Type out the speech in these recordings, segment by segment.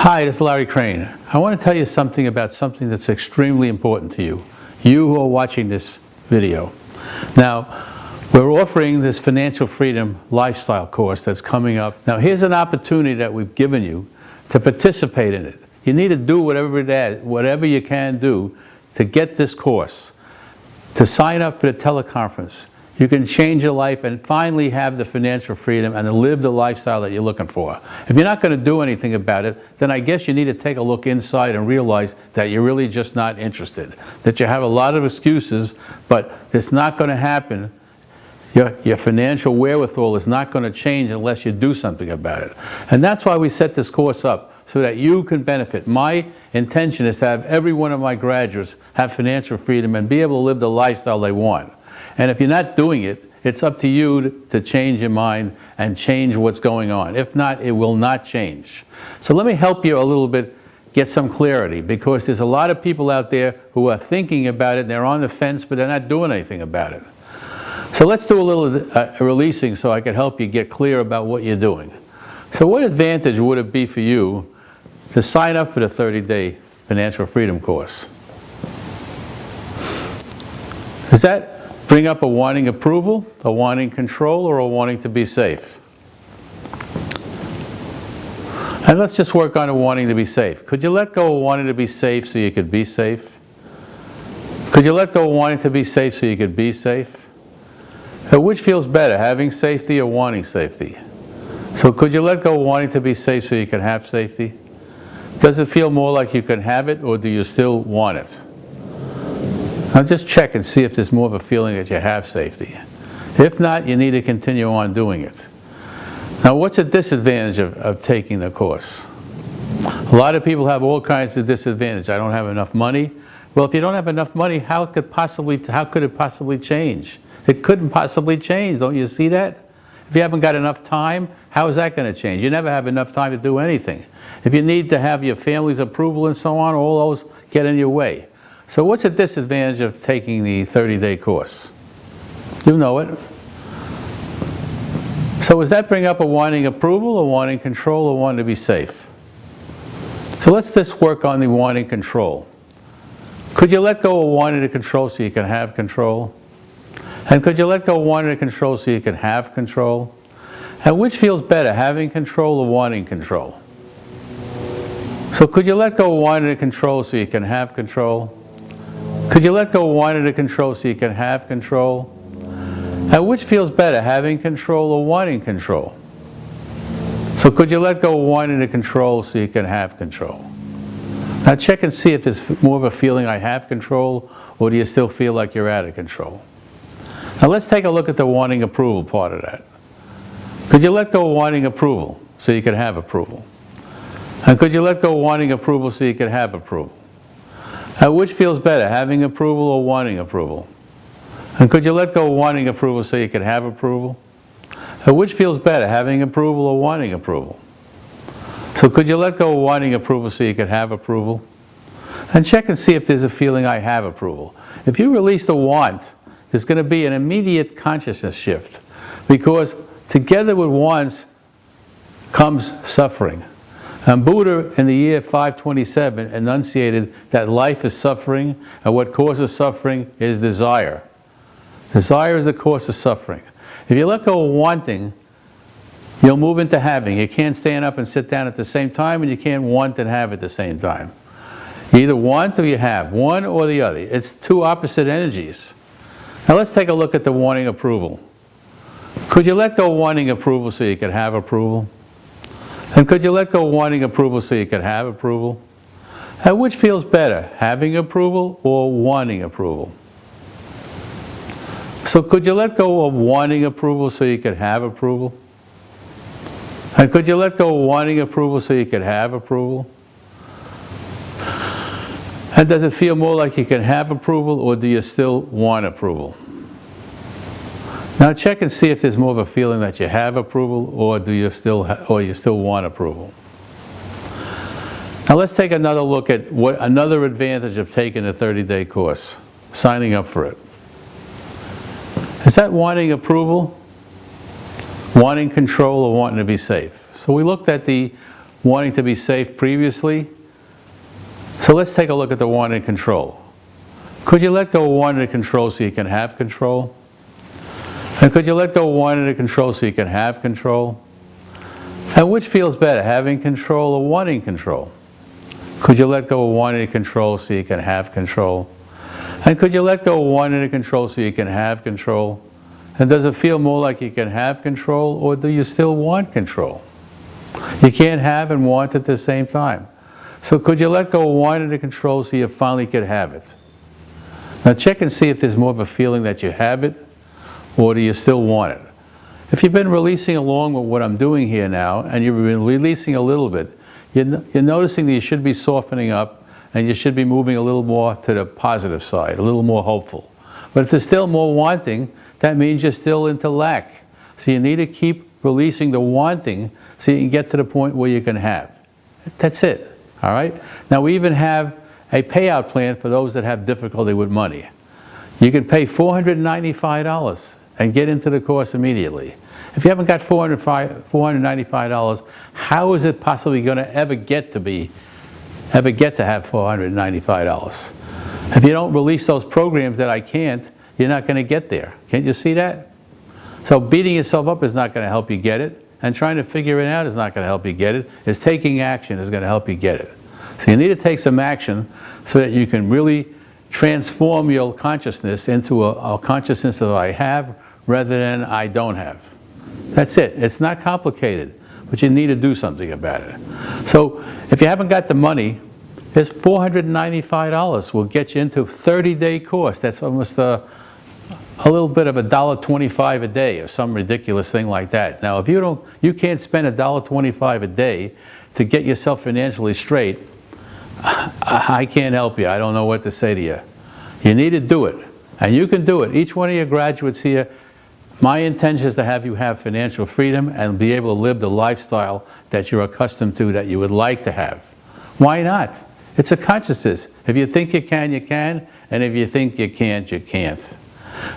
Hi, this is Larry Crane. I want to tell you something about something that's extremely important to you, you who are watching this video. Now, we're offering this financial freedom lifestyle course that's coming up. Now, here's an opportunity that we've given you to participate in it. You need to do whatever you can do to get this course, to sign up for the Tele-Conference. You can change your life and finally have the financial freedom and to live the lifestyle that you're looking for. If you're not going to do anything about it, then I guess you need to take a look inside and realize that you're really just not interested. That you have a lot of excuses, but it's not going to happen. Your financial wherewithal is not going to change unless you do something about it. And that's why we set this course up, so that you can benefit. My intention is to have every one of my graduates have financial freedom and be able to live the lifestyle they want. And if you're not doing it, it's up to you to change your mind and change what's going on. If not, it will not change. So let me help you a little bit get some clarity, because there's a lot of people out there who are thinking about it, they're on the fence, but they're not doing anything about it. So let's do a little releasing so I can help you get clear about what you're doing. So what advantage would it be for you to sign up for the 30-day financial freedom course? Does that bring up a wanting approval, a wanting control, or a wanting to be safe? And let's just work on a wanting to be safe. Could you let go of wanting to be safe so you could be safe? Could you let go of wanting to be safe so you could be safe? Which feels better, having safety or wanting safety? So could you let go of wanting to be safe so you can have safety? Does it feel more like you can have it, or do you still want it? Now just check and see if there's more of a feeling that you have safety. If not, you need to continue on doing it. Now, what's a disadvantage of taking the course? A lot of people have all kinds of disadvantages. I don't have enough money. Well, if you don't have enough money, how could it possibly change? It couldn't possibly change. Don't you see that? If you haven't got enough time, how is that going to change? You never have enough time to do anything. If you need to have your family's approval and so on, all those get in your way. So what's a disadvantage of taking the 30-day course? You know it. So does that bring up a wanting approval, or wanting control, or wanting to be safe? So let's just work on the wanting control. Could you let go of wanting to control so you can have control? And could you let go of wanting to control so you can have control? And which feels better, having control or wanting control? So could you let go of wanting to control so you can have control? Could you let go of wanting to control so you can have control? And which feels better, having control or wanting control? So could you let go of wanting to control so you can have control? Now check and see if there's more of a feeling I have control, or do you still feel like you're out of control? Now let's take a look at the wanting approval part of that. Could you let go of wanting approval so you can have approval? And could you let go of wanting approval so you can have approval? And which feels better, having approval or wanting approval? And could you let go of wanting approval so you can have approval? And which feels better, having approval or wanting approval? So could you let go of wanting approval so you can have approval? And check and see if there's a feeling I have approval. If you release the want, there's going to be an immediate consciousness shift, because together with wants comes suffering. And Buddha in the year 527 enunciated that life is suffering, and what causes suffering is desire. Desire is the cause of suffering. If you let go of wanting, you'll move into having. You can't stand up and sit down at the same time, and you can't want and have at the same time. You either want or you have, one or the other. It's two opposite energies. Now let's take a look at the wanting approval. Could you let go of wanting approval so you can have approval? And could you let go of wanting approval so you can have approval? And which feels better, having approval or wanting approval? So could you let go of wanting approval so you could have approval? And could you let go of wanting approval so you could have approval? And does it feel more like you can have approval, or do you still want approval? Now check and see if there's more of a feeling that you have approval, or do you still want approval. Now let's take another look at another advantage of taking a 30-day course, signing up for it. Is that wanting approval, wanting control, or wanting to be safe? So we looked at the wanting to be safe previously? So let's take a look at the wanting to control. Could you let go of wanting to control so you can have control? And could you let go of wanting to control so you can have control? And which feels better, having control or wanting control? Could you let go of wanting to control so you can have control? And could you let go of wanting to control so you can have control? And does it feel more like you can have control, or do you still want control? You can't have and want at the same time. So could you let go of wanting to control so you finally could have it? Now check and see if there's more of a feeling that you have it, or do you still want it? If you've been releasing along with what I'm doing here now, and you've been releasing a little bit, you're noticing that you should be softening up, and you should be moving a little more to the positive side, a little more hopeful. But if there's still more wanting, that means you're still into lack. So you need to keep releasing the wanting so you can get to the point where you can have. That's it, all right? Now we even have a payout plan for those that have difficulty with money. You can pay $495 and get into the course immediately. If you haven't got $495, how is it possibly going to ever get to have $495? If you don't release those programs that I can't, you're not going to get there. Can't you see that? So beating yourself up is not going to help you get it, and trying to figure it out is not going to help you get it. It's taking action is going to help you get it. So you need to take some action so that you can really transform your consciousness into a consciousness of I have rather than I don't have. That's it. It's not complicated, but you need to do something about it. So if you haven't got the money, this $495 will get you into a 30-day course. That's almost a little bit of $1.25 a day or some ridiculous thing like that. Now, if you can't spend $1.25 a day to get yourself financially straight, I can't help you. I don't know what to say to you. You need to do it, and you can do it. Each one of your graduates here, my intention is to have you have financial freedom and be able to live the lifestyle that you're accustomed to, that you would like to have. Why not? It's a consciousness. If you think you can, you can, and if you think you can't, you can't.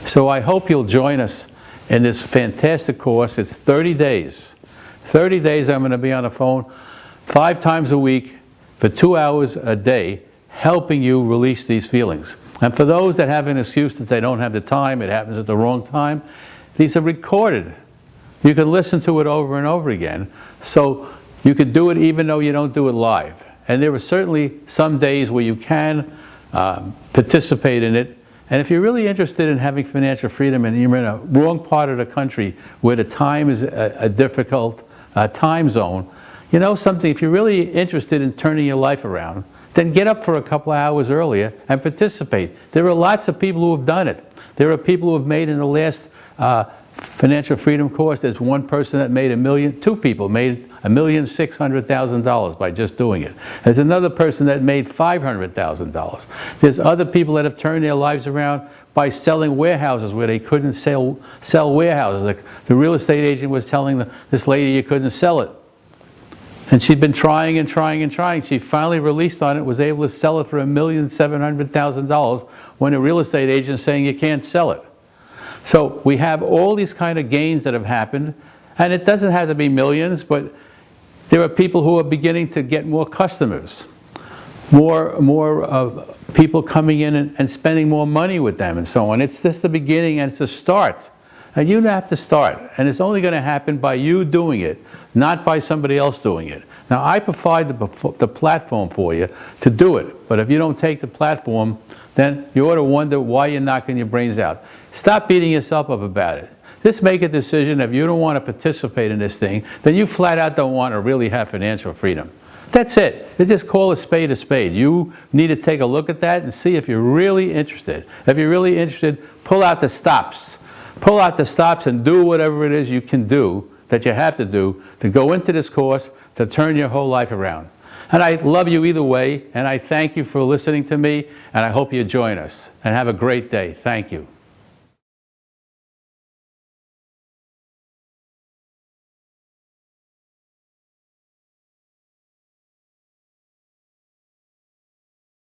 So I hope you'll join us in this fantastic course. It's 30 days. 30 days I'm going to be on the phone 5 times a week for 2 hours a day, helping you release these feelings. And for those that have an excuse that they don't have the time, it happens at the wrong time, these are recorded. You can listen to it over and over again. So you could do it even though you don't do it live. And there are certainly some days where you can participate in it. And if you're really interested in having financial freedom and you're in a wrong part of the country where the time is a difficult time zone, you know something, if you're really interested in turning your life around, then get up for a couple of hours earlier and participate. There are lots of people who have done it. There are people who have made in the last financial freedom course, there's one person that made two people made $1,600,000 by just doing it. There's another person that made $500,000. There's other people that have turned their lives around by selling warehouses where they couldn't sell warehouses. Like the real estate agent was telling this lady you couldn't sell it. And she'd been trying and trying and trying. She finally released on it, was able to sell it for $1,700,000 when a real estate agent is saying you can't sell it. So we have all these kind of gains that have happened, and it doesn't have to be millions, but there are people who are beginning to get more customers, more people coming in and spending more money with them and so on. It's just the beginning, and it's a start. And you have to start, and it's only going to happen by you doing it, not by somebody else doing it. Now, I provide the platform for you to do it, but if you don't take the platform, then you ought to wonder why you're knocking your brains out. Stop beating yourself up about it. Just make a decision. If you don't want to participate in this thing, then you flat out don't want to really have financial freedom. That's it. You just call a spade a spade. You need to take a look at that and see if you're really interested. If you're really interested, pull out the stops. Pull out the stops and do whatever it is you can do, that you have to do, to go into this course, to turn your whole life around. And I love you either way, and I thank you for listening to me, and I hope you join us. And have a great day. Thank you.